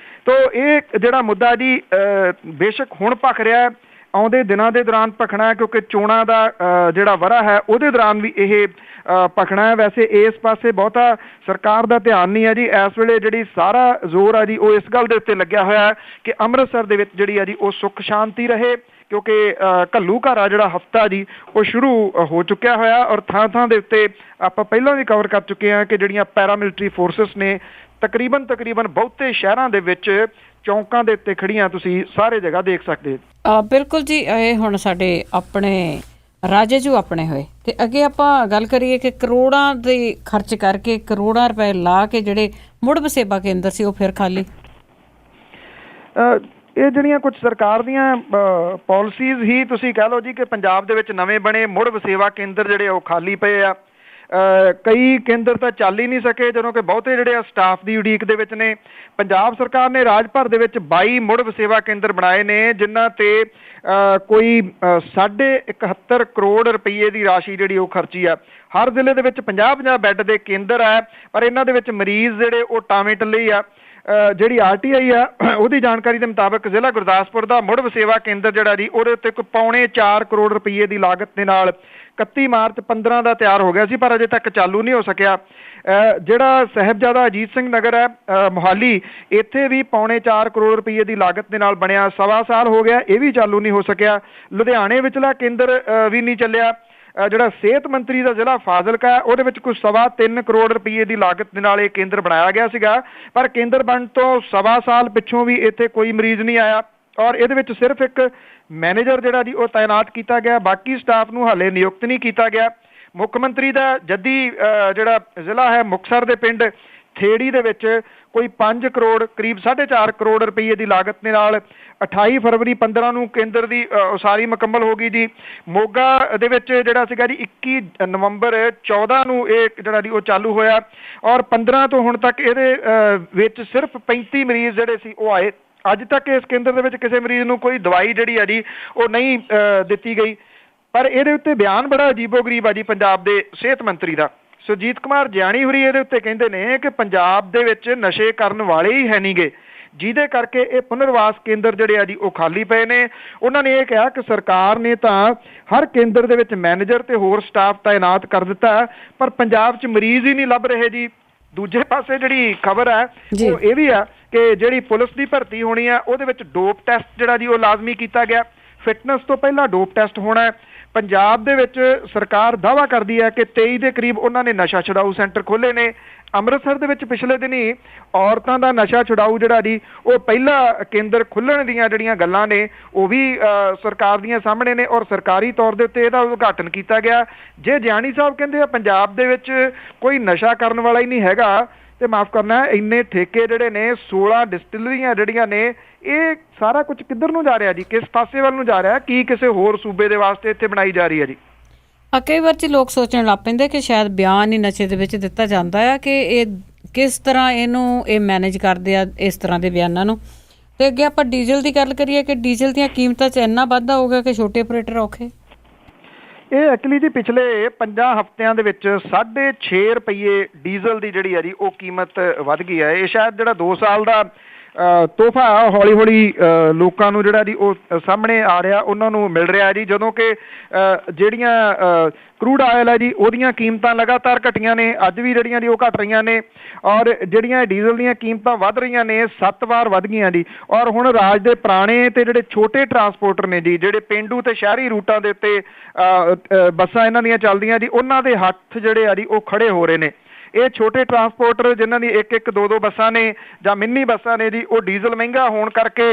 ਤੋ ਇਹ ਜਿਹੜਾ ਮੁੱਦਾ ਜੀ ਬੇਸ਼ੱਕ ਹੁਣ ਭਖ ਰਿਹਾ, ਆਉਂਦੇ ਦਿਨਾਂ ਦੇ ਦੌਰਾਨ ਭਖਣਾ ਹੈ ਕਿਉਂਕਿ ਚੋਣਾਂ ਦਾ ਜਿਹੜਾ ਵਰ੍ਹਾ ਹੈ ਉਹਦੇ ਦੌਰਾਨ ਵੀ ਇਹ ਭਖਣਾ ਹੈ। ਵੈਸੇ ਇਸ ਪਾਸੇ ਬਹੁਤਾ ਸਰਕਾਰ ਦਾ ਧਿਆਨ ਨਹੀਂ ਹੈ ਜੀ। ਇਸ ਵੇਲੇ ਜਿਹੜੀ ਸਾਰਾ ਜ਼ੋਰ ਆ ਜੀ ਉਹ ਇਸ ਗੱਲ ਦੇ ਉੱਤੇ ਲੱਗਿਆ ਹੋਇਆ ਹੈ ਕਿ ਅੰਮ੍ਰਿਤਸਰ ਦੇ ਵਿੱਚ ਜਿਹੜੀ ਆ ਜੀ ਉਹ ਸੁੱਖ ਸ਼ਾਂਤੀ ਰਹੇ, ਕਿਉਂਕਿ ਘੱਲੂਘਾਰਾ ਜਿਹੜਾ ਹਫਤਾ ਜੀ ਉਹ ਸ਼ੁਰੂ ਹੋ ਚੁੱਕਿਆ ਹੋਇਆ ਔਰ ਥਾਂ ਥਾਂ ਦੇ ਉੱਤੇ ਆਪਾਂ ਪਹਿਲਾਂ ਵੀ ਕਵਰ ਕਰ ਚੁੱਕੇ ਹਾਂ ਕਿ ਜਿਹੜੀਆਂ ਪੈਰਾਮਿਲਟਰੀ ਫੋਰਸਿਸ ਨੇ ਤਕਰੀਬਨ ਬਹੁਤੇ ਸ਼ਹਿਰਾਂ ਦੇ ਵਿੱਚ ਚੌਂਕਾਂ ਦੇ ਉੱਤੇ ਖੜੀਆਂ ਤੁਸੀਂ ਸਾਰੇ ਜਗ੍ਹਾ ਦੇਖ ਸਕਦੇ। ਬਿਲਕੁਲ ਜੀ, ਇਹ ਹੁਣ ਸਾਡੇ ਆਪਣੇ ਰਾਜੇ ਜੋ ਆਪਣੇ ਹੋਏ ਤੇ ਅੱਗੇ ਆਪਾਂ ਗੱਲ ਕਰੀਏ ਕਿ ਕਰੋੜਾਂ ਦੇ ਖਰਚ ਕਰਕੇ ਕਰੋੜਾਂ ਰੁਪਏ ਲਾ ਕੇ ਜਿਹੜੇ ਮੁੜ ਵਸੇਬਾ ਕੇਂਦਰ ਸੀ ਉਹ ਫਿਰ ਖਾਲੀ। ਇਹ ਜਿਹੜੀਆਂ ਕੁਝ ਸਰਕਾਰ ਦੀਆਂ ਪਾਲਿਸੀਜ਼ ਹੀ ਤੁਸੀਂ ਕਹਿ ਲਓ ਜੀ ਕਿ ਪੰਜਾਬ ਦੇ ਵਿੱਚ ਨਵੇਂ ਬਣੇ ਮੁੜ ਵਸੇਵਾ ਕੇਂਦਰ ਜਿਹੜੇ ਉਹ ਖਾਲੀ ਪਏ ਆ। ਕਈ ਕੇਂਦਰ ਤਾਂ ਚੱਲ ਹੀ ਨਹੀਂ ਸਕੇ ਜਦੋਂ ਕਿ ਬਹੁਤੇ ਜਿਹੜੇ ਆ ਸਟਾਫ ਦੀ ਉਡੀਕ ਦੇ ਵਿੱਚ ਨੇ। ਪੰਜਾਬ ਸਰਕਾਰ ਨੇ ਰਾਜ ਭਰ ਦੇ ਵਿੱਚ 22 ਮੁੜ ਵਸੇਵਾ ਕੇਂਦਰ ਬਣਾਏ ਨੇ ਜਿਨ੍ਹਾਂ ਤੇ ਕੋਈ 71.5 ਕਰੋੜ ਰੁਪਈਏ ਦੀ ਰਾਸ਼ੀ ਜਿਹੜੀ ਉਹ ਖਰਚੀ ਆ। ਹਰ ਜ਼ਿਲ੍ਹੇ ਦੇ ਵਿੱਚ 50-50 ਬੈੱਡ ਦੇ ਕੇਂਦਰ ਆ ਪਰ ਇਹਨਾਂ ਦੇ ਵਿੱਚ ਮਰੀਜ਼ ਜਿਹੜੇ ਉਹ ਟਾਵੇਂ ਟੱਲੇ ਆ। ਜਿਹੜੀ RTI ਆ ਉਹਦੀ ਜਾਣਕਾਰੀ ਦੇ ਮੁਤਾਬਕ ਜ਼ਿਲ੍ਹਾ ਗੁਰਦਾਸਪੁਰ ਦਾ ਮੁੜ ਵਸੇਵਾ ਕੇਂਦਰ ਜਿਹੜਾ ਜੀ ਉਹਦੇ ਉੱਤੇ ਕੋਈ 3.25 ਕਰੋੜ ਰੁਪਈਏ ਦੀ ਲਾਗਤ ਦੇ ਨਾਲ 31 ਮਾਰਚ 15 ਦਾ ਤਿਆਰ ਹੋ ਗਿਆ ਸੀ ਪਰ ਅਜੇ ਤੱਕ ਚਾਲੂ ਨਹੀਂ ਹੋ ਸਕਿਆ। ਜਿਹੜਾ ਸਾਹਿਬਜ਼ਾਦਾ ਅਜੀਤ ਸਿੰਘ ਨਗਰ ਹੈ ਮੋਹਾਲੀ, ਇੱਥੇ ਵੀ 3.25 ਕਰੋੜ ਰੁਪਈਏ ਦੀ ਲਾਗਤ ਦੇ ਨਾਲ ਬਣਿਆ, 1.25 ਸਾਲ ਹੋ ਗਿਆ, ਇਹ ਵੀ ਚਾਲੂ ਨਹੀਂ ਹੋ ਸਕਿਆ। ਲੁਧਿਆਣੇ ਵਿਚਲਾ ਕੇਂਦਰ ਵੀ ਨਹੀਂ ਚੱਲਿਆ। ਜਿਹੜਾ ਸਿਹਤ ਮੰਤਰੀ ਦਾ ਜ਼ਿਲ੍ਹਾ ਫਾਜ਼ਿਲਕਾ ਉਹਦੇ ਵਿੱਚ ਕੋਈ 3.25 ਕਰੋੜ ਰੁਪਈਏ ਦੀ ਲਾਗਤ ਦੇ ਨਾਲ ਇਹ ਕੇਂਦਰ ਬਣਾਇਆ ਗਿਆ ਸੀਗਾ ਪਰ ਕੇਂਦਰ ਬਣਨ ਤੋਂ 1.25 ਸਾਲ ਪਿੱਛੋਂ ਵੀ ਇੱਥੇ ਕੋਈ ਮਰੀਜ਼ ਨਹੀਂ ਆਇਆ ਔਰ ਇਹਦੇ ਵਿੱਚ ਸਿਰਫ ਇੱਕ ਮੈਨੇਜਰ ਜਿਹੜਾ ਜੀ ਉਹ ਤਾਇਨਾਤ ਕੀਤਾ ਗਿਆ, ਬਾਕੀ ਸਟਾਫ ਨੂੰ ਹਾਲੇ ਨਿਯੁਕਤ ਨਹੀਂ ਕੀਤਾ ਗਿਆ। ਮੁੱਖ ਮੰਤਰੀ ਦਾ ਜੱਦੀ ਜਿਹੜਾ ਜ਼ਿਲ੍ਹਾ ਹੈ ਮੁਕਤਸਰ ਦੇ ਪਿੰਡ ਥੇੜੀ ਦੇ ਵਿੱਚ ਕੋਈ 5 ਕਰੋੜ ਕਰੀਬ 4.5 ਕਰੋੜ ਰੁਪਈਏ ਦੀ ਲਾਗਤ ਦੇ ਨਾਲ 28 ਫਰਵਰੀ 15 ਨੂੰ ਕੇਂਦਰ ਦੀ ਉਸਾਰੀ ਮੁਕੰਮਲ ਹੋ ਗਈ ਜੀ। ਮੋਗਾ ਦੇ ਵਿੱਚ ਜਿਹੜਾ ਸੀਗਾ ਜੀ 21 ਨਵੰਬਰ 14 ਨੂੰ ਇਹ ਜਿਹੜਾ ਜੀ ਉਹ ਚਾਲੂ ਹੋਇਆ ਔਰ 15 ਤੋਂ ਹੁਣ ਤੱਕ ਇਹਦੇ ਵਿੱਚ ਸਿਰਫ 35 ਮਰੀਜ਼ ਜਿਹੜੇ ਸੀ ਉਹ ਆਏ। ਅੱਜ ਤੱਕ ਇਸ ਕੇਂਦਰ ਦੇ ਵਿੱਚ ਕਿਸੇ ਮਰੀਜ਼ ਨੂੰ ਕੋਈ ਦਵਾਈ ਜਿਹੜੀ ਆ ਜੀ ਉਹ ਨਹੀਂ ਦਿੱਤੀ ਗਈ ਪਰ ਇਹਦੇ ਉੱਤੇ ਬਿਆਨ ਬੜਾ ਅਜੀਬੋ-ਗਰੀਬ ਆ ਜੀ ਪੰਜਾਬ ਦੇ ਸਿਹਤ ਮੰਤਰੀ ਦਾ। ਸੁਰਜੀਤ ਕੁਮਾਰ ਜਿਆਣੀ ਹੋਰੀ ਇਹਦੇ ਉੱਤੇ ਕਹਿੰਦੇ ਨੇ ਕਿ ਪੰਜਾਬ ਦੇ ਵਿੱਚ ਨਸ਼ੇ ਕਰਨ ਵਾਲੇ ਹੀ ਹੈ ਨਹੀਂ ਗੇ ਜਿਹਦੇ ਕਰਕੇ ਇਹ ਪੁਨਰਵਾਸ ਕੇਂਦਰ ਜਿਹੜੇ ਆ ਜੀ ਉਹ ਖਾਲੀ ਪਏ ਨੇ। ਉਹਨਾਂ ਨੇ ਇਹ ਕਿਹਾ ਕਿ ਸਰਕਾਰ ਨੇ ਤਾਂ ਹਰ ਕੇਂਦਰ ਦੇ ਵਿੱਚ ਮੈਨੇਜਰ ਤੇ ਹੋਰ ਸਟਾਫ ਤਾਇਨਾਤ ਕਰ ਦਿੱਤਾ ਪਰ ਪੰਜਾਬ 'ਚ ਮਰੀਜ਼ ਹੀ ਨਹੀਂ ਲੱਭ ਰਹੇ ਜੀ। ਦੂਜੇ ਪਾਸੇ ਜਿਹੜੀ ਖਬਰ ਹੈ ਉਹ ਇਹ ਵੀ ਆ ਕਿ ਜਿਹੜੀ ਪੁਲਿਸ ਦੀ ਭਰਤੀ ਹੋਣੀ ਆ ਉਹਦੇ ਵਿੱਚ ਡੋਪ ਟੈਸਟ ਜਿਹੜਾ ਜੀ ਉਹ ਲਾਜ਼ਮੀ ਕੀਤਾ ਗਿਆ। ਫਿਟਨੈਸ ਤੋਂ ਪਹਿਲਾਂ ਡੋਪ ਟੈਸਟ ਹੋਣਾ ਹੈ। ਪੰਜਾਬ ਦੇ ਵਿੱਚ ਸਰਕਾਰ ਦਾਅਵਾ ਕਰਦੀ ਹੈ ਕਿ 23 ਦੇ ਕਰੀਬ ਉਹਨਾਂ ਨੇ ਨਸ਼ਾ ਛੁਡਾਊ ਸੈਂਟਰ ਖੋਲ੍ਹੇ ਨੇ। ਅੰਮ੍ਰਿਤਸਰ ਦੇ ਵਿੱਚ ਪਿਛਲੇ ਦਿਨੀ ਔਰਤਾਂ ਦਾ ਨਸ਼ਾ ਛੁਡਾਊ ਜਿਹੜਾ ਜੀ ਉਹ ਪਹਿਲਾ ਕੇਂਦਰ ਖੁੱਲ੍ਹਣ ਦੀਆਂ ਜਿਹੜੀਆਂ ਗੱਲਾਂ ਨੇ ਉਹ ਵੀ ਸਰਕਾਰ ਦੀਆਂ ਸਾਹਮਣੇ ਨੇ ਔਰ ਸਰਕਾਰੀ ਤੌਰ ਦੇ ਉੱਤੇ ਇਹਦਾ ਉਦਘਾਟਨ ਕੀਤਾ ਗਿਆ। ਜੇ ਜਿਆਣੀ ਸਾਹਿਬ ਕਹਿੰਦੇ ਆ ਪੰਜਾਬ ਦੇ ਵਿੱਚ ਕੋਈ ਨਸ਼ਾ ਕਰਨ ਵਾਲਾ ਹੀ ਨਹੀਂ ਹੈਗਾ ਤੇ ਮਾਫ਼ ਕਰਨਾ ਇੰਨੇ ਠੇਕੇ ਜਿਹੜੇ ਨੇ 16 ਡਿਸਟਿਲਰੀਆਂ ਜਿਹੜੀਆਂ ਨੇ ਇਹ ਸਾਰਾ ਕੁਝ ਕਿੱਧਰ ਨੂੰ ਜਾ ਰਿਹਾ ਜੀ, ਕਿਸ ਪਾਸੇ ਵੱਲ ਨੂੰ ਜਾ ਰਿਹਾ, ਕੀ ਕਿਸੇ ਹੋਰ ਸੂਬੇ ਦੇ ਵਾਸਤੇ ਇੱਥੇ ਬਣਾਈ ਜਾ ਰਹੀ ਹੈ ਜੀ। ਕਈ ਵਾਰ ਜੀ ਲੋਕ ਸੋਚਣ ਲੱਗ ਪੈਂਦੇ ਕਿ ਸ਼ਾਇਦ ਬਿਆਨ ਹੀ ਨਸ਼ੇ ਦੇ ਵਿੱਚ ਦਿੱਤਾ ਜਾਂਦਾ ਆ ਕਿ ਇਹ ਕਿਸ ਤਰ੍ਹਾਂ ਇਹ ਮੈਨੇਜ ਕਰਦੇ ਆ ਇਸ ਤਰ੍ਹਾਂ ਦੇ ਬਿਆਨਾਂ ਨੂੰ ਤੇ ਅੱਗੇ ਆਪਾਂ ਡੀਜ਼ਲ ਦੀ ਗੱਲ ਕਰੀਏ ਕਿ ਡੀਜ਼ਲ ਦੀਆਂ ਕੀਮਤਾਂ 'ਚ ਇੰਨਾ ਵਾਧਾ ਹੋ ਗਿਆ ਕਿ ਛੋਟੇ ਆਪਰੇਟਰ ਔਖੇ। ਇਹ ਐਕਚੁਅਲੀ ਜੀ ਪਿਛਲੇ 5 ਹਫ਼ਤਿਆਂ ਦੇ ਵਿੱਚ 6.5 ਰੁਪਏ ਡੀਜ਼ਲ ਦੀ ਜਿਹੜੀ ਹੈ ਜੀ ਉਹ ਕੀਮਤ ਵੱਧ ਗਈ ਹੈ। ਇਹ ਸ਼ਾਇਦ ਜਿਹੜਾ 2 ਸਾਲ ਦਾ ਤੋਹਫਾ ਹੌਲੀ ਹੌਲੀ ਲੋਕਾਂ ਨੂੰ ਜਿਹੜਾ ਜੀ ਉਹ ਸਾਹਮਣੇ ਆ ਰਿਹਾ, ਉਹਨਾਂ ਨੂੰ ਮਿਲ ਰਿਹਾ ਜੀ, ਜਦੋਂ ਕਿ ਜਿਹੜੀਆਂ ਕਰੂਡ ਆਇਲ ਹੈ ਜੀ ਉਹਦੀਆਂ ਕੀਮਤਾਂ ਲਗਾਤਾਰ ਘਟੀਆਂ ਨੇ, ਅੱਜ ਵੀ ਜਿਹੜੀਆਂ ਜੀ ਉਹ ਘਟ ਰਹੀਆਂ ਨੇ, ਔਰ ਜਿਹੜੀਆਂ ਡੀਜ਼ਲ ਦੀਆਂ ਕੀਮਤਾਂ ਵੱਧ ਰਹੀਆਂ ਨੇ 7 ਵਾਰ ਵੱਧ ਗਈਆਂ ਜੀ। ਔਰ ਹੁਣ ਰਾਜ ਦੇ ਪੁਰਾਣੇ ਤੇ ਜਿਹੜੇ ਛੋਟੇ ਟਰਾਂਸਪੋਰਟਰ ਨੇ ਜੀ, ਜਿਹੜੇ ਪੇਂਡੂ ਤੇ ਸ਼ਹਿਰੀ ਰੂਟਾਂ ਦੇ ਉੱਤੇ ਬੱਸਾਂ ਇਹਨਾਂ ਦੀਆਂ ਚੱਲਦੀਆਂ ਜੀ, ਉਹਨਾਂ ਦੇ ਹੱਥ ਜਿਹੜੇ ਆ ਜੀ ਉਹ ਖੜੇ ਹੋ ਰਹੇ ਨੇ। ਇਹ ਛੋਟੇ ਟਰਾਂਸਪੋਰਟਰ ਜਿਨ੍ਹਾਂ ਦੀ 1-1 2-2 ਬੱਸਾਂ ਨੇ ਜਾਂ ਮਿੰਨੀ ਬੱਸਾਂ ਨੇ ਜੀ, ਉਹ ਡੀਜ਼ਲ ਮਹਿੰਗਾ ਹੋਣ ਕਰਕੇ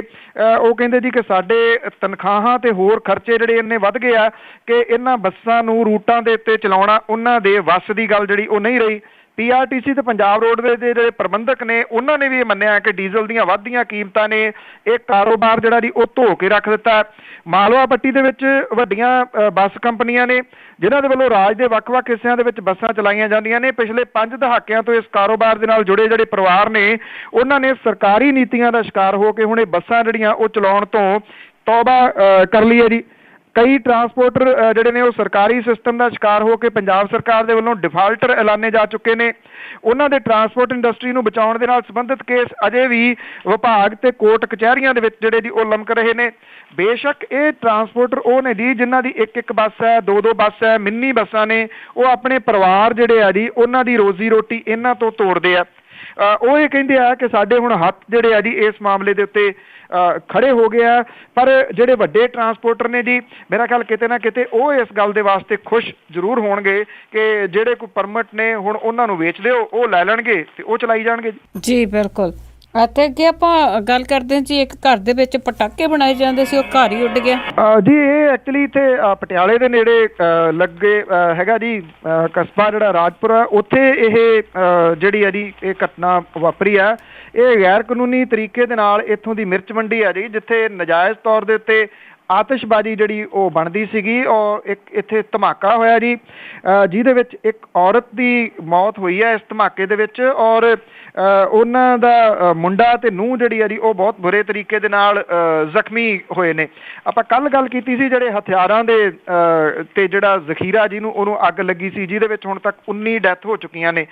ਉਹ ਕਹਿੰਦੇ ਜੀ ਕਿ ਸਾਡੇ ਤਨਖਾਹਾਂ ਤੇ ਹੋਰ ਖਰਚੇ ਜਿਹੜੇ ਇੰਨੇ ਵੱਧ ਗਏ ਆ ਕਿ ਇਹਨਾਂ ਬੱਸਾਂ ਨੂੰ ਰੂਟਾਂ ਦੇ ਉੱਤੇ ਚਲਾਉਣਾ ਉਹਨਾਂ ਦੇ ਵੱਸ ਦੀ ਗੱਲ ਜਿਹੜੀ ਉਹ ਨਹੀਂ ਰਹੀ। PRTC ਤੇ ਪੰਜਾਬ ਰੋਡਵੇਜ਼ ਦੇ ਜਿਹੜੇ ਪ੍ਰਬੰਧਕ ਨੇ ਉਹਨਾਂ ਨੇ ਵੀ ਇਹ ਮੰਨਿਆ ਕਿ ਡੀਜ਼ਲ ਦੀਆਂ ਵੱਧਦੀਆਂ ਕੀਮਤਾਂ ਨੇ ਇਹ ਕਾਰੋਬਾਰ ਜਿਹੜਾ ਜੀ ਉਹ ਧੋ ਕੇ ਰੱਖ ਦਿੱਤਾ। ਮਾਲਵਾ ਪੱਟੀ ਦੇ ਵਿੱਚ ਵੱਡੀਆਂ ਬੱਸ ਕੰਪਨੀਆਂ ਨੇ ਜਿਨ੍ਹਾਂ ਦੇ ਵੱਲੋਂ ਰਾਜ ਦੇ ਵੱਖ-ਵੱਖ ਹਿੱਸਿਆਂ ਦੇ ਵਿੱਚ ਬੱਸਾਂ ਚਲਾਈਆਂ ਜਾਂਦੀਆਂ ਨੇ। ਪਿਛਲੇ 5 ਦਹਾਕਿਆਂ ਤੋਂ ਇਸ ਕਾਰੋਬਾਰ ਦੇ ਨਾਲ ਜੁੜੇ ਜਿਹੜੇ ਪਰਿਵਾਰ ਨੇ ਉਹਨਾਂ ਨੇ ਸਰਕਾਰੀ ਨੀਤੀਆਂ ਦਾ ਸ਼ਿਕਾਰ ਹੋ ਕੇ ਹੁਣ ਇਹ ਬੱਸਾਂ ਜਿਹੜੀਆਂ ਉਹ ਚਲਾਉਣ ਤੋਂ ਤੌਬਾ ਕਰ ਲਈ ਹੈ ਜੀ। ਕਈ ਟਰਾਂਸਪੋਰਟਰ ਜਿਹੜੇ ਨੇ ਉਹ ਸਰਕਾਰੀ ਸਿਸਟਮ ਦਾ ਸ਼ਿਕਾਰ ਹੋ ਕੇ ਪੰਜਾਬ ਸਰਕਾਰ ਦੇ ਵੱਲੋਂ ਡਿਫਾਲਟਰ ਐਲਾਨੇ ਜਾ ਚੁੱਕੇ ਨੇ। ਉਹਨਾਂ ਦੇ ਟਰਾਂਸਪੋਰਟ ਇੰਡਸਟਰੀ ਨੂੰ ਬਚਾਉਣ ਦੇ ਨਾਲ ਸੰਬੰਧਿਤ ਕੇਸ ਅਜੇ ਵੀ ਵਿਭਾਗ ਤੇ ਕੋਰਟ ਕਚਹਿਰੀਆਂ ਦੇ ਵਿੱਚ ਜਿਹੜੇ ਜੀ ਉਹ ਲਮਕ ਰਹੇ ਨੇ। ਬੇਸ਼ੱਕ ਇਹ ਟਰਾਂਸਪੋਰਟਰ ਉਹ ਨੇ ਜੀ ਜਿਨ੍ਹਾਂ ਦੀ 1-1 ਬੱਸ ਹੈ, 2-2 ਬੱਸ ਹੈ, ਮਿੰਨੀ ਬੱਸਾਂ ਨੇ, ਉਹ ਆਪਣੇ ਪਰਿਵਾਰ ਜਿਹੜੇ ਆ ਜੀ ਉਹਨਾਂ ਦੀ ਰੋਜ਼ੀ ਰੋਟੀ ਇਹਨਾਂ ਤੋਂ ਤੋੜਦੇ ਆ। ਉਹ ਇਹ ਕਹਿੰਦੇ ਆ ਕਿ ਸਾਡੇ ਹੁਣ ਹੱਥ ਜਿਹੜੇ ਆ ਜੀ ਇਸ ਮਾਮਲੇ ਦੇ ਉੱਤੇ ਖੜੇ ਹੋ ਗਏ ਆ। ਪਰ ਜਿਹੜੇ ਵੱਡੇ ਟਰਾਂਸਪੋਰਟਰ ਨੇ ਜੀ ਮੇਰਾ ਖਿਆਲ ਕਿਤੇ ਨਾ ਕਿਤੇ ਉਹ ਇਸ ਗੱਲ ਦੇ ਵਾਸਤੇ ਖੁਸ਼ ਜ਼ਰੂਰ ਹੋਣਗੇ ਕਿ ਜਿਹੜੇ ਕੋਈ ਪਰਮਿਟ ਨੇ ਹੁਣ ਉਹਨਾਂ ਨੂੰ ਵੇਚ ਦਿਓ, ਉਹ ਲੈ ਲੈਣਗੇ ਤੇ ਉਹ ਚਲਾਈ ਜਾਣਗੇ ਜੀ। ਬਿਲਕੁਲ। ਅਤੇ ਅੱਗੇ ਆਪਾਂ ਗੱਲ ਕਰਦੇ ਹਾਂ ਜੀ, ਇੱਕ ਘਰ ਦੇ ਵਿੱਚ ਪਟਾਕੇ ਬਣਾਏ ਜਾਂਦੇ ਸੀ, ਉਹ ਘਰ ਹੀ ਉੱਡ ਗਿਆ ਜੀ। ਇਹ ਐਕਚੁਅਲੀ ਇੱਥੇ ਪਟਿਆਲੇ ਦੇ ਨੇੜੇ ਲੱਗੇ ਹੈਗਾ ਜੀ ਕਸਬਾ ਜਿਹੜਾ ਰਾਜਪੁਰਾ, ਉੱਥੇ ਇਹ ਜਿਹੜੀ ਹੈ ਜੀ ਇਹ ਘਟਨਾ ਵਾਪਰੀ ਆ। ਇਹ ਗੈਰ ਕਾਨੂੰਨੀ ਤਰੀਕੇ ਦੇ ਨਾਲ ਇੱਥੋਂ ਦੀ ਮਿਰਚ ਮੰਡੀ ਆ ਜੀ, ਜਿੱਥੇ ਨਜਾਇਜ਼ ਤੌਰ ਦੇ ਉੱਤੇ ਆਤਿਸ਼ਬਾਜ਼ੀ ਜਿਹੜੀ ਉਹ ਬਣਦੀ ਸੀਗੀ ਔਰ ਇੱਕ ਇੱਥੇ ਧਮਾਕਾ ਹੋਇਆ ਜੀ, ਜਿਹਦੇ ਵਿੱਚ ਇੱਕ ਔਰਤ ਦੀ ਮੌਤ ਹੋਈ ਹੈ ਇਸ ਧਮਾਕੇ ਦੇ ਵਿੱਚ, ਔਰ ਉਹਨਾਂ ਦਾ ਮੁੰਡਾ ਤੇ ਨੂੰਹ ਜਿਹੜੀ ਹੈ ਜੀ ਉਹ ਬਹੁਤ ਬੁਰੇ ਤਰੀਕੇ ਦੇ ਨਾਲ ਜ਼ਖਮੀ ਹੋਏ ਨੇ। ਆਪਾਂ ਕੱਲ੍ਹ ਗੱਲ ਕੀਤੀ ਸੀ ਜਿਹੜੇ ਹਥਿਆਰਾਂ ਦੇ ਤੇ ਜਿਹੜਾ ਜ਼ਖੀਰਾ ਜਿਹਨੂੰ ਉਹਨੂੰ ਅੱਗ ਲੱਗੀ ਸੀ, ਜਿਹਦੇ ਵਿੱਚ ਹੁਣ ਤੱਕ 19 ਡੈਥ ਹੋ ਚੁੱਕੀਆਂ ਨੇ।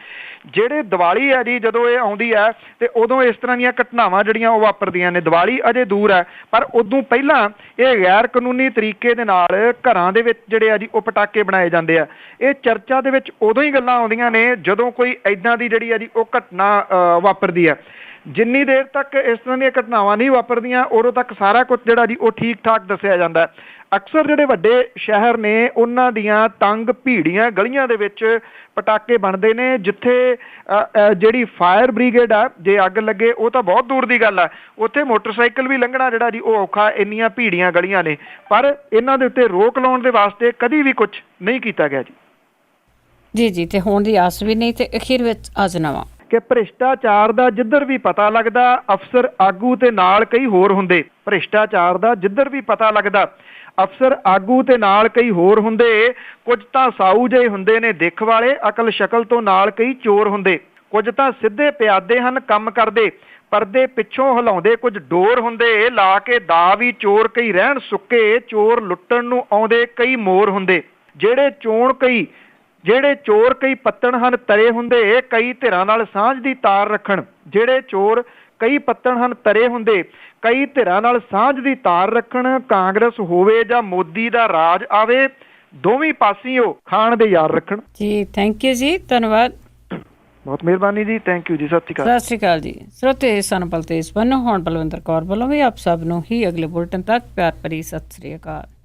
ਜਿਹੜੇ ਦੀਵਾਲੀ ਹੈ ਜੀ ਜਦੋਂ ਇਹ ਆਉਂਦੀ ਹੈ ਤੇ ਉਦੋਂ ਇਸ ਤਰ੍ਹਾਂ ਦੀਆਂ ਘਟਨਾਵਾਂ ਜਿਹੜੀਆਂ ਉਹ ਵਾਪਰਦੀਆਂ ਨੇ। ਦੀਵਾਲੀ ਅਜੇ ਦੂਰ ਹੈ ਪਰ ਉਦੋਂ ਪਹਿਲਾਂ ਇਹ ਗੈਰ ਕਾਨੂੰਨੀ ਤਰੀਕੇ ਦੇ ਨਾਲ ਘਰਾਂ ਦੇ ਵਿੱਚ ਜਿਹੜੇ ਆ ਜੀ ਉਹ ਪਟਾਕੇ ਬਣਾਏ ਜਾਂਦੇ ਆ। ਇਹ ਚਰਚਾ ਦੇ ਵਿੱਚ ਉਦੋਂ ਹੀ ਗੱਲਾਂ ਆਉਂਦੀਆਂ ਨੇ ਜਦੋਂ ਕੋਈ ਇੱਦਾਂ ਦੀ ਜਿਹੜੀ ਆ ਜੀ ਉਹ ਘਟਨਾ ਵਾਪਰਦੀ ਹੈ। ਜਿੰਨੀ ਦੇਰ ਤੱਕ ਇਸ ਤਰ੍ਹਾਂ ਦੀਆਂ ਘਟਨਾਵਾਂ ਨਹੀਂ ਵਾਪਰਦੀਆਂ ਉਦੋਂ ਤੱਕ ਸਾਰਾ ਕੁਝ ਜਿਹੜਾ ਜੀ ਉਹ ਠੀਕ ਠਾਕ ਦੱਸਿਆ ਜਾਂਦਾ। ਅਕਸਰ ਜਿਹੜੇ ਵੱਡੇ ਸ਼ਹਿਰ ਨੇ ਉਹਨਾਂ ਦੀਆਂ ਤੰਗ ਭੀੜੀਆਂ ਗਲੀਆਂ ਦੇ ਵਿੱਚ ਪਟਾਕੇ ਬਣਦੇ ਨੇ, ਜਿੱਥੇ ਜਿਹੜੀ ਫਾਇਰ ਬ੍ਰਿਗੇਡ ਆ ਜੇ ਅੱਗ ਲੱਗੇ ਉਹ ਤਾਂ ਬਹੁਤ ਦੂਰ ਦੀ ਗੱਲ ਆ, ਉੱਥੇ ਮੋਟਰਸਾਈਕਲ ਵੀ ਲੰਘਣਾ ਜਿਹੜਾ ਜੀ ਉਹ ਔਖਾ, ਇੰਨੀਆਂ ਭੀੜੀਆਂ ਗਲੀਆਂ ਨੇ। ਪਰ ਇਹਨਾਂ ਦੇ ਉੱਤੇ ਰੋਕ ਲਾਉਣ ਦੇ ਵਾਸਤੇ ਕਦੀ ਵੀ ਕੁਝ ਨਹੀਂ ਕੀਤਾ ਗਿਆ ਜੀ। ਜੀ ਤੇ ਹੋਣ ਦੀ ਆਸ ਵੀ ਨਹੀਂ। ਤੇ ਅਖੀਰ ਵਿੱਚ ਅੱਜ ਨਵਾਂ ਕਿ ਭ੍ਰਿਸ਼ਟਾਚਾਰ ਦਾ ਜਿੱਧਰ ਵੀ ਪਤਾ ਲੱਗਦਾ ਅਫਸਰ ਆਗੂ ਤੇ ਨਾਲ ਕਈ ਹੋਰ ਹੁੰਦੇ। ਭ੍ਰਿਸ਼ਟਾਚਾਰ ਦਾ ਜਿੱਧਰ ਵੀ ਪਤਾ ਲੱਗਦਾ ਅਫਸਰ ਆਗੂ ਤੇ ਨਾਲ ਕਈ ਹੋਰ ਹੁੰਦੇ। ਕੁਝ ਤਾਂ ਸਾਊ ਜਿਹੇ ਹੁੰਦੇ ਨੇ ਦਿੱਖ ਵਾਲੇ, ਅਕਲ ਸ਼ਕਲ ਤੋਂ ਨਾਲ ਕਈ ਚੋਰ ਹੁੰਦੇ। ਕੁਝ ਤਾਂ ਸਿੱਧੇ ਪਿਆਦੇ ਹਨ ਕੰਮ ਕਰਦੇ, ਪਰਦੇ ਪਿੱਛੋਂ ਹਿਲਾਉਂਦੇ ਕੁਝ ਡੋਰ ਹੁੰਦੇ। ਲਾ ਕੇ ਦਾ ਵੀ ਚੋਰ ਕਈ ਰਹਿਣ ਸੁੱਕੇ, ਚੋਰ ਲੁੱਟਣ ਨੂੰ ਆਉਂਦੇ ਕਈ ਮੋਰ ਹੁੰਦੇ। ਜਿਹੜੇ ਚੋਰ ਕਈ ਪੱਤਣ ਹਨ ਤਰੇ ਹੁੰਦੇ, ਕਈ ਧਿਰਾਂ ਨਾਲ ਸਾਂਝ ਦੀ ਤਾਰ ਰੱਖਣ। ਜਿਹੜੇ ਚੋਰ ਕਈ ਪੱਤਣ ਹਨ ਤਰੇ ਹੁੰਦੇ, ਕਈ ਧਿਰਾਂ ਨਾਲ ਸਾਂਝ ਦੀ ਤਾਰ ਰੱਖਣ। ਕਾਂਗਰਸ ਹੋਵੇ ਜਾਂ ਮੋਦੀ ਦਾ ਰਾਜ ਆਵੇ, ਦੋਵੇਂ ਪਾਸਿਓਂ ਖਾਣ ਦੇ ਯਾਰ ਰੱਖਣ। ਜੀ ਥੈਂਕ ਯੂ ਜੀ, ਧੰਨਵਾਦ, ਬਹੁਤ ਮਿਹਰਬਾਨੀ ਜੀ, ਥੈਂਕ ਯੂ ਜੀ, ਸਤਿ ਸ਼੍ਰੀ ਅਕਾਲ। ਸਤਿ ਸ਼੍ਰੀ ਅਕਾਲ ਜੀ। ਸਰੋਤੇ ਸਾਨੂੰ ਬਲਤੇਜ ਬੰਨੋ, ਹੁਣ ਬਲਵਿੰਦਰ ਕੌਰ ਵੱਲੋਂ ਵੀ ਆਪ ਸਭ ਨੂੰ ਹੀ ਅਗਲੇ ਬੁਲਟਨ ਤੱਕ ਪਿਆਰ ਭਰੀ ਸਤਿ ਸ਼੍ਰੀ ਅਕਾਲ।